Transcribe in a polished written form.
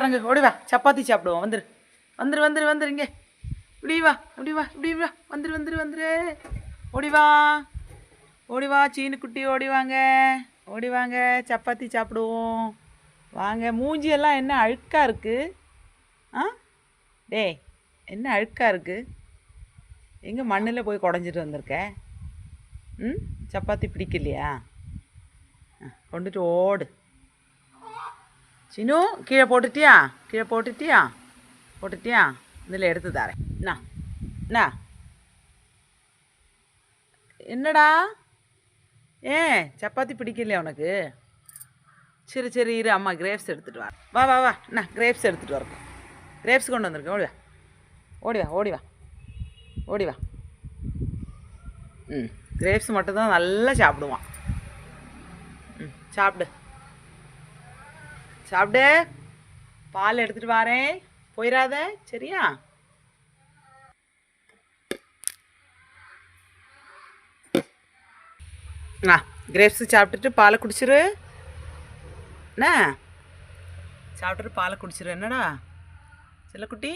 ஓடி வா, சப்பாத்தி சாப்பிடுவோம். வந்துரு வந்துரு வந்துரு வந்துரு இங்கே. இப்படி வா இப்படி வா இப்படி வா. வந்துரு வந்துரு வந்துரு. ஓடி வா ஓடி வா சீனுக்குட்டி, ஓடி வாங்க ஓடி வாங்க, சப்பாத்தி சாப்பிடுவோம் வாங்க. மூஞ்சியெல்லாம் என்ன அழுக்காக இருக்குது? ஆ டேய், என்ன அழுக்காக இருக்குது? எங்கே மண்ணில் போய் குடஞ்சிட்டு வந்திருக்க? ம், சப்பாத்தி பிடிக்கலையா? கொண்டுட்டு ஓடு. சினு, கீழே போட்டுட்டியா? கீழே போட்டுட்டியா? போட்டுட்டியா? இதில் எடுத்து தரேன். என்ன என்னடா? சப்பாத்தி பிடிக்கலையா உனக்கு? சரி சரி இரு, அம்மா கிரேப்ஸ் எடுத்துகிட்டு வா. வா வா வா, என்ன கிரேப்ஸ் எடுத்துகிட்டு வரேன். கிரேப்ஸ் கொண்டு வந்திருக்கேன். ஓடி வா ஓடி வா ஓடி வா ஓடி வா. ம், கிரேப்ஸ் மட்டும்தான் நல்லா சாப்பிடுவான். ம், சாப்பிடு சாப்பிடு. பால் எடுத்துகிட்டு வரேன், போயிடாத சரியா? கிரேப்ஸு சாப்பிட்டுட்டு பாலை குடிச்சிரு. என்ன சாப்பிட்டுட்டு பாலை குடிச்சிரு. என்னடா செல்லக்குட்டி?